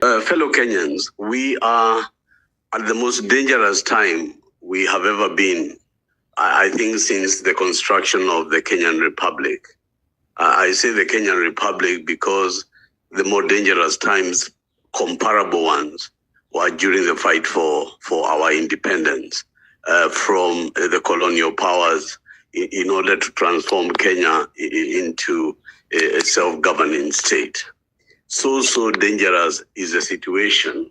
Fellow Kenyans, we are at the most dangerous time we have ever been, I think, since the construction of the Kenyan Republic. I say the Kenyan Republic because the more dangerous times, comparable ones, were during the fight for our independence from the colonial powers in order to transform Kenya into a self-governing state. So dangerous is the situation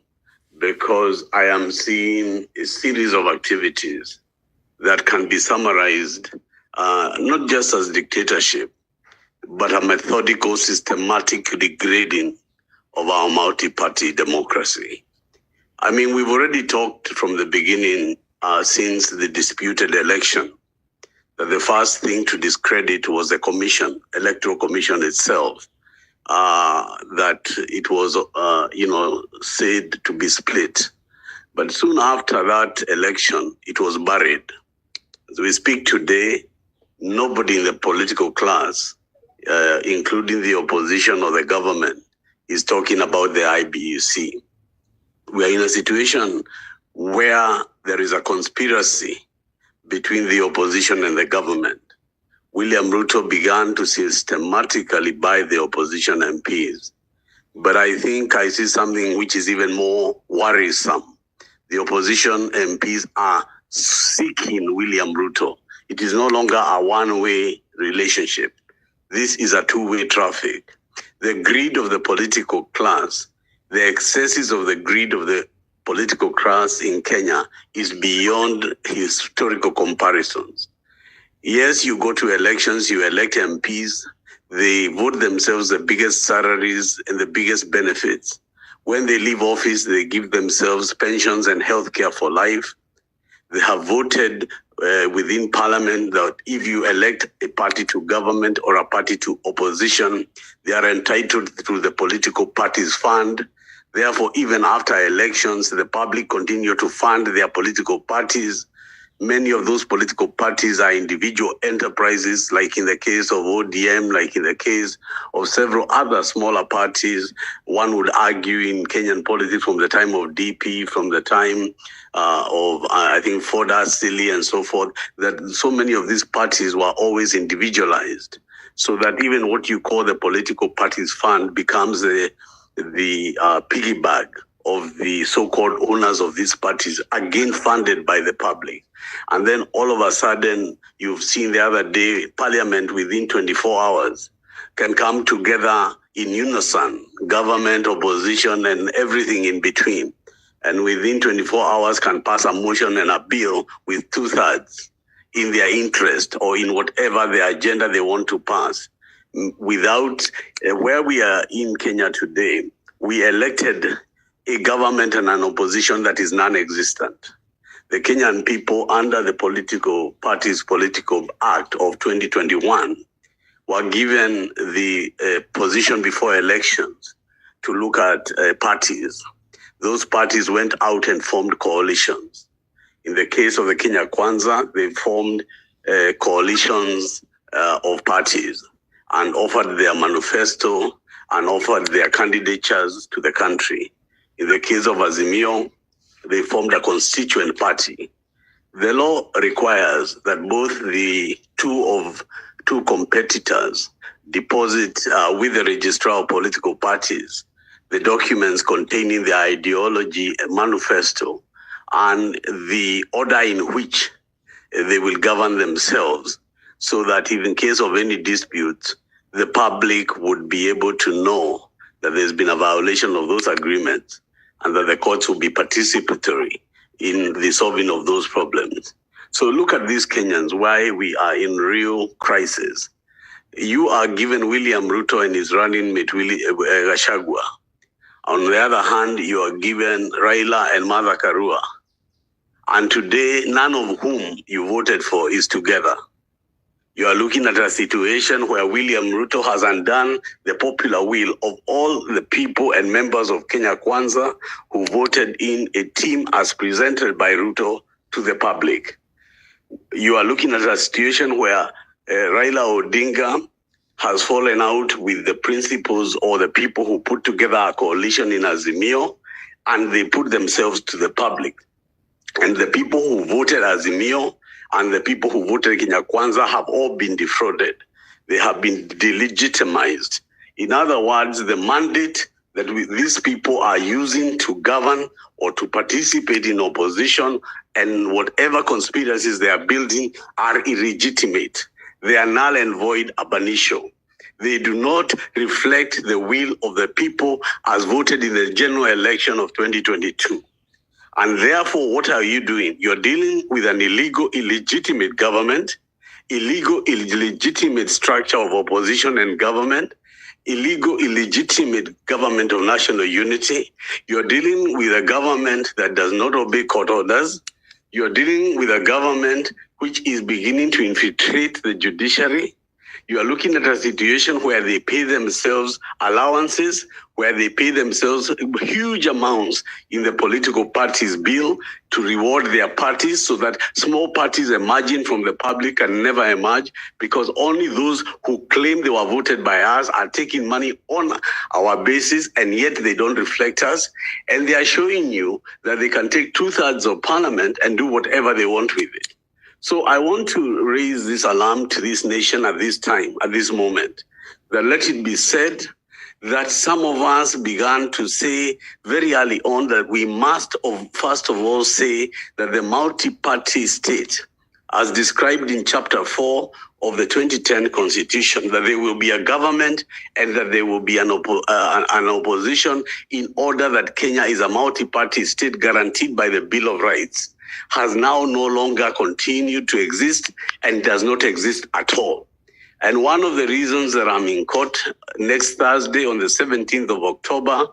because I am seeing a series of activities that can be summarized not just as dictatorship, but a methodical, systematic degrading of our multi-party democracy. I mean, we've already talked from the beginning, since the disputed election, that the first thing to discredit was the commission, electoral commission itself. That it was, said to be split. But soon after that election, it was buried. As we speak today, nobody in the political class, including the opposition or the government, is talking about the IBUC. We are in a situation where there is a conspiracy between the opposition and the government. William Ruto began to systematically buy the opposition MPs. But I think I see something which is even more worrisome. The opposition MPs are seeking William Ruto. It is no longer a one-way relationship. This is a two-way traffic. The greed of the political class, the excesses of the greed of the political class in Kenya is beyond historical comparisons. Yes, you go to elections, you elect MPs, they vote themselves the biggest salaries and the biggest benefits. When they leave office, they give themselves pensions and health care for life. They have voted within parliament that if you elect a party to government or a party to opposition, they are entitled to the political party's fund. Therefore, even after elections, the public continue to fund their political parties. Many of those political parties are individual enterprises, like in the case of ODM, like in the case of several other smaller parties. One would argue in Kenyan politics from the time of DP, from the time of, I think, Foda, Silly, and so forth, that so many of these parties were always individualized. So that even what you call the political parties fund becomes the piggy bank of the so-called owners of these parties, again funded by the public. And then all of a sudden, you've seen the other day, Parliament within 24 hours can come together in unison, government, opposition, and everything in between. And within 24 hours can pass a motion and a bill with 2/3 in their interest or in whatever the agenda they want to pass. Without where we are in Kenya today, we elected a government and an opposition that is non-existent. The Kenyan people, under the political parties political act of 2021, were given the position before elections to look at parties. Those parties went out and formed coalitions. In the case of the Kenya Kwanza, they formed coalitions of parties and offered their manifesto and offered their candidatures to the country. In the case of Azimio, they formed a constituent party. The law requires that both the two competitors deposit with the registrar of political parties the documents containing the ideology, manifesto, and the order in which they will govern themselves, so that if in case of any disputes, the public would be able to know that there's been a violation of those agreements and that the courts will be participatory in the solving of those problems. So look at these Kenyans, why we are in real crisis. You are given William Ruto and his running mate, Gachagua. On the other hand, you are given Raila and Martha Karua. And today, none of whom you voted for is together. You are looking at a situation where William Ruto has undone the popular will of all the people and members of Kenya Kwanza who voted in a team as presented by Ruto to the public. You are looking at a situation where Raila Odinga has fallen out with the principles or the people who put together a coalition in Azimio, and they put themselves to the public. And the people who voted Azimio and the people who voted Kenya Kwanza have all been defrauded. They have been delegitimized. In other words, the mandate that these people are using to govern or to participate in opposition and whatever conspiracies they are building are illegitimate. They are null and void ab initio. They do not reflect the will of the people as voted in the general election of 2022. And therefore, what are you doing? You're dealing with an illegal, illegitimate government, illegal, illegitimate structure of opposition and government, illegal, illegitimate government of national unity. You're dealing with a government that does not obey court orders. You're dealing with a government which is beginning to infiltrate the judiciary. You are looking at a situation where they pay themselves allowances, where they pay themselves huge amounts in the political parties' bill to reward their parties so that small parties emerging from the public can never emerge because only those who claim they were voted by us are taking money on our basis and yet they don't reflect us. And they are showing you that they can take 2/3 of parliament and do whatever they want with it. So I want to raise this alarm to this nation at this time, at this moment, that let it be said that some of us began to say very early on that we must, first of all, say that the multi-party state, as described in Chapter 4 of the 2010 Constitution, that there will be a government and that there will be an opposition in order that Kenya is a multi-party state guaranteed by the Bill of Rights, has now no longer continued to exist and does not exist at all. And one of the reasons that I'm in court next Thursday on the 17th of October,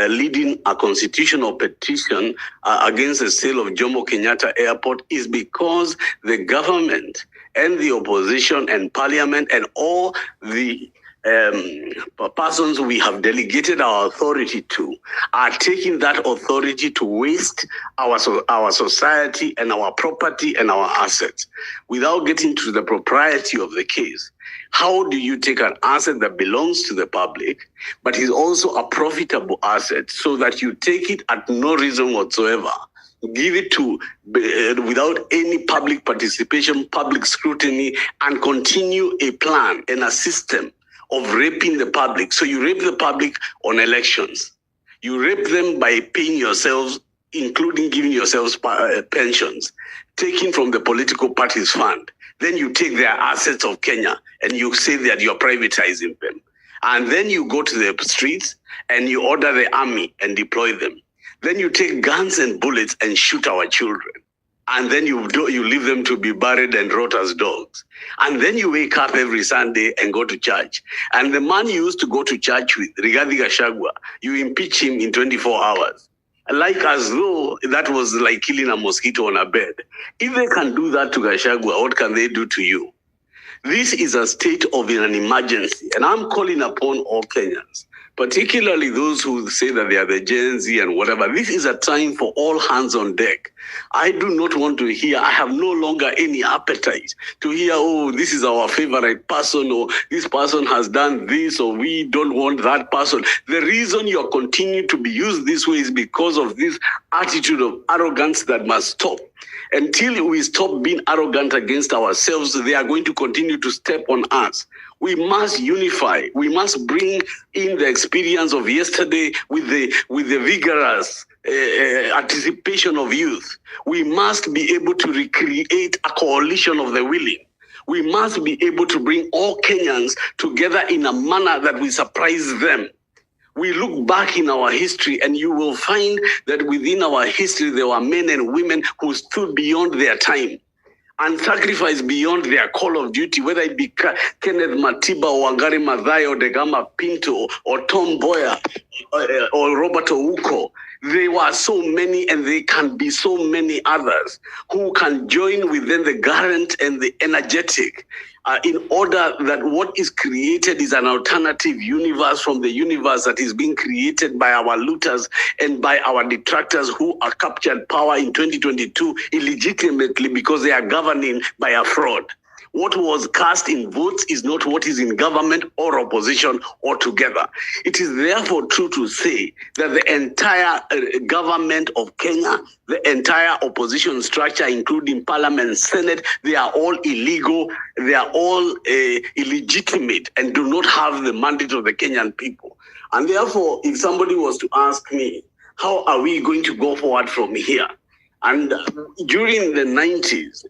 leading a constitutional petition against the sale of Jomo Kenyatta Airport is because the government and the opposition and parliament and all the persons we have delegated our authority to are taking that authority to waste our society and our property and our assets without getting to the propriety of the case. How do you take an asset that belongs to the public, but is also a profitable asset, so that you take it at no reason whatsoever, give it to without any public participation, public scrutiny, and continue a plan and a system of raping the public? So you rape the public on elections. You rape them by paying yourselves, including giving yourselves pensions, taking from the political party's fund. Then you take their assets of Kenya and you say that you're privatizing them. And then you go to the streets and you order the army and deploy them. Then you take guns and bullets and shoot our children. And then you leave them to be buried and rot as dogs. And then you wake up every Sunday and go to church. And the man you used to go to church with, Gachagua, you impeach him in 24 hours. Like as though that was like killing a mosquito on a bed. If they can do that to Gachagua, what can they do to you? This is a state of an emergency. And I'm calling upon all Kenyans, particularly those who say that they are the Gen Z and whatever. This is a time for all hands on deck. I do not want to hear, I have no longer any appetite to hear, oh, this is our favorite person, or this person has done this, or we don't want that person. The reason you're continuing to be used this way is because of this attitude of arrogance that must stop. Until we stop being arrogant against ourselves, they are going to continue to step on us. We must unify. We must bring in the experience of yesterday with the vigorous anticipation of youth. We must be able to recreate a coalition of the willing. We must be able to bring all Kenyans together in a manner that will surprise them. We look back in our history and you will find that within our history, there were men and women who stood beyond their time and sacrificed beyond their call of duty, whether it be Kenneth Matiba or Wangari Maathai or Degama Pinto or Tom Mboya or Robert Ouko. There were so many, and there can be so many others who can join within the current and the energetic in order that what is created is an alternative universe from the universe that is being created by our looters and by our detractors who are captured power in 2022 illegitimately because they are governing by a fraud. What was cast in votes is not what is in government or opposition or together. It is therefore true to say that the entire government of Kenya, the entire opposition structure, including parliament, senate, they are all illegal, they are all illegitimate and do not have the mandate of the Kenyan people. And therefore, if somebody was to ask me, how are we going to go forward from here? And during the 90s,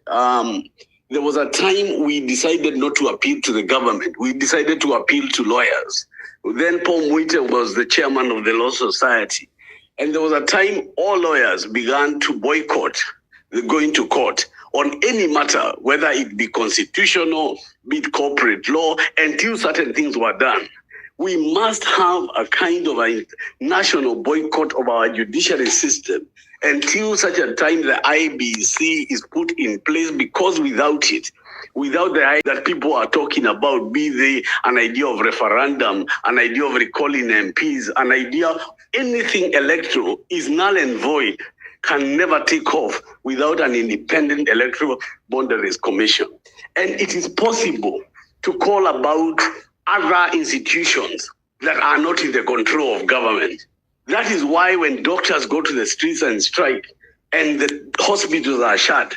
there was a time we decided not to appeal to the government. We decided to appeal to lawyers. Then Paul Mwite was the chairman of the Law Society. And there was a time all lawyers began to boycott going to court on any matter, whether it be constitutional, be it corporate law, until certain things were done. We must have a kind of a national boycott of our judiciary system until such a time the IBC is put in place, because without it, without the idea that people are talking about, be they an idea of referendum, an idea of recalling MPs, an idea of anything electoral is null and void, can never take off without an independent electoral boundaries commission. And it is possible to call about other institutions that are not in the control of government. That is why when doctors go to the streets and strike, and the hospitals are shut,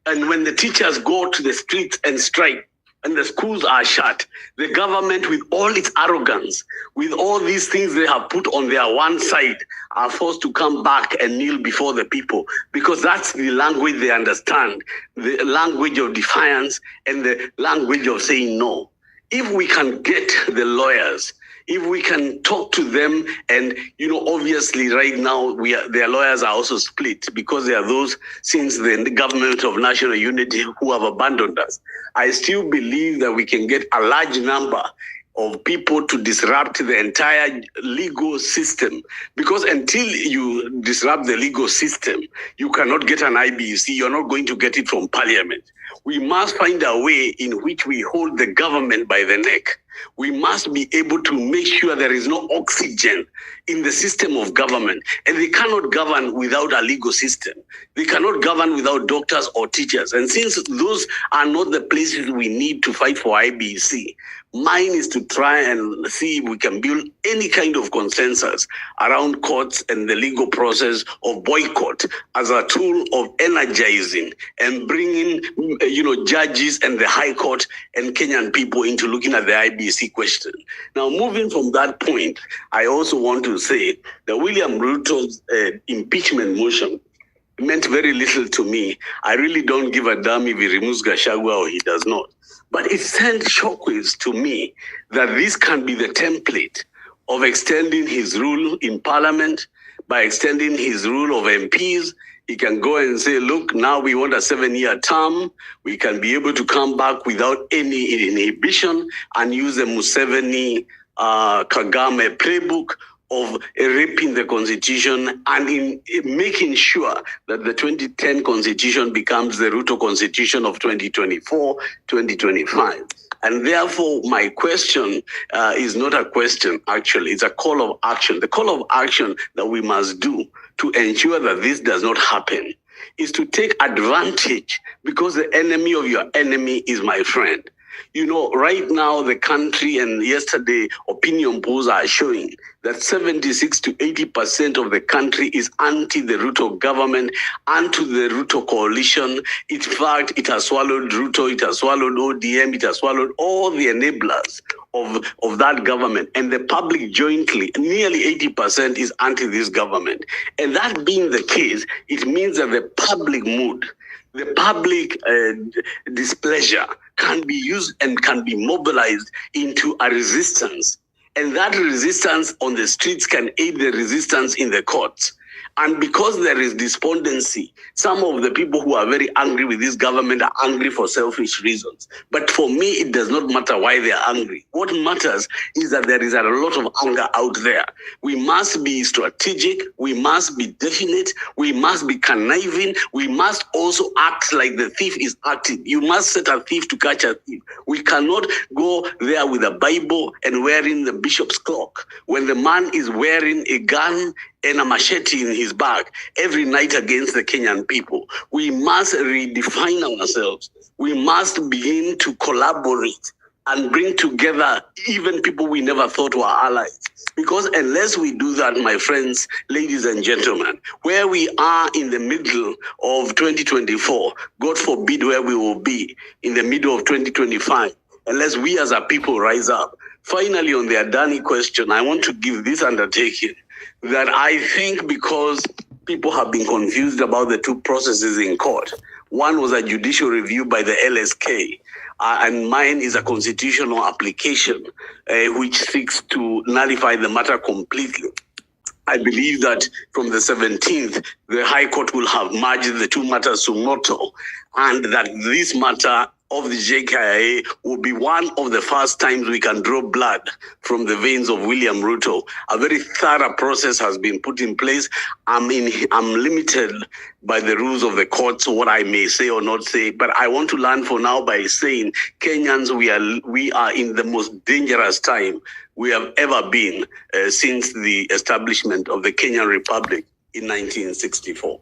and when the teachers go to the streets and strike, and the schools are shut, the government, with all its arrogance, with all these things they have put on their one side, are forced to come back and kneel before the people, because that's the language they understand, the language of defiance and the language of saying no. If we can get the lawyers, if we can talk to them, and obviously right now their lawyers are also split, because there are those since the government of national unity who have abandoned us. I still believe that we can get a large number of people to disrupt the entire legal system, because until you disrupt the legal system, you cannot get an IBC. You're not going to get it from parliament. We must find a way in which we hold the government by the neck. We must be able to make sure there is no oxygen in the system of government. And they cannot govern without a legal system. They cannot govern without doctors or teachers. And since those are not the places we need to fight for IBC, mine is to try and see if we can build any kind of consensus around courts and the legal process of boycott as a tool of energizing and bringing, judges and the High Court and Kenyan people into looking at the IBC question. Now, moving from that point, I also want to say that William Ruto's impeachment motion meant very little to me. I really don't give a damn if he removes Gachagua or he does not. But it sent shockwaves to me that this can be the template of extending his rule in parliament, by extending his rule of MPs. He can go and say, look, now we want a 7-year term. We can be able to come back without any inhibition and use the Museveni Kagame playbook of ripping the constitution and in making sure that the 2010 constitution becomes the Ruto constitution of 2024, 2025. And therefore, my question is not a question, actually. It's a call of action. The call of action that we must do to ensure that this does not happen is to take advantage, because the enemy of your enemy is my friend. Right now, the country, and yesterday, opinion polls are showing that 76 to 80% of the country is anti the Ruto government, anti the Ruto coalition. In fact, it has swallowed Ruto, it has swallowed ODM, it has swallowed all the enablers of that government. And the public jointly, nearly 80% is anti this government. And that being the case, it means that the public mood, the public displeasure can be used and can be mobilized into a resistance. And that resistance on the streets can aid the resistance in the courts. And because there is despondency, some of the people who are very angry with this government are angry for selfish reasons. But for me, it does not matter why they are angry. What matters is that there is a lot of anger out there. We must be strategic. We must be definite. We must be conniving. We must also act like the thief is acting. You must set a thief to catch a thief. We cannot go there with a Bible and wearing the bishop's cloak when the man is wearing a gun and a machete in his back every night against the Kenyan people. We must redefine ourselves. We must begin to collaborate and bring together even people we never thought were allies. Because unless we do that, my friends, ladies and gentlemen, where we are in the middle of 2024, God forbid where we will be in the middle of 2025, unless we as a people rise up. Finally, on the Adani question, I want to give this undertaking that I think because people have been confused about the two processes in court. One was a judicial review by the LSK, and mine is a constitutional application which seeks to nullify the matter completely. I believe that from the 17th, the High Court will have merged the two matters suo motu, and that this matter of the JKIA will be one of the first times we can draw blood from the veins of William Ruto. A very thorough process has been put in place. I'm limited by the rules of the courts, what I may say or not say, but I want to learn for now by saying Kenyans, we are in the most dangerous time we have ever been since the establishment of the Kenyan Republic in 1964.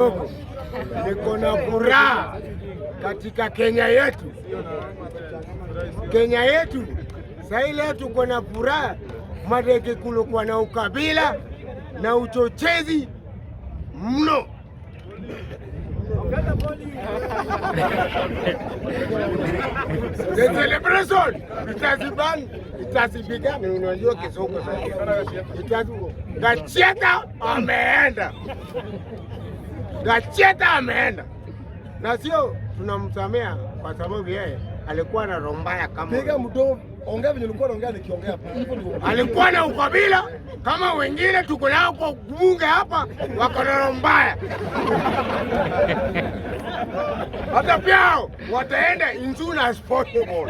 Niko na furaha katika Kenya yetu. Kenya yetu sasa leo tuko na furaha, madeke kulikuwa na ukabila na uchochezi mno. The celebration itazibika, unajua Kisoko sasa. Gachagua ameenda. Gachagua ameenda. Na sio tunamsamea kwa sababu yeye alikuwa na roho mbaya kama. Piga mdomo, ongea vile ulikuwa unaongea nikiongea hapa. Alikuwa na ukabila kama wengine tuko nao kwa bunge hapa wako na roho mbaya. Hata pia wataenda in soon as possible.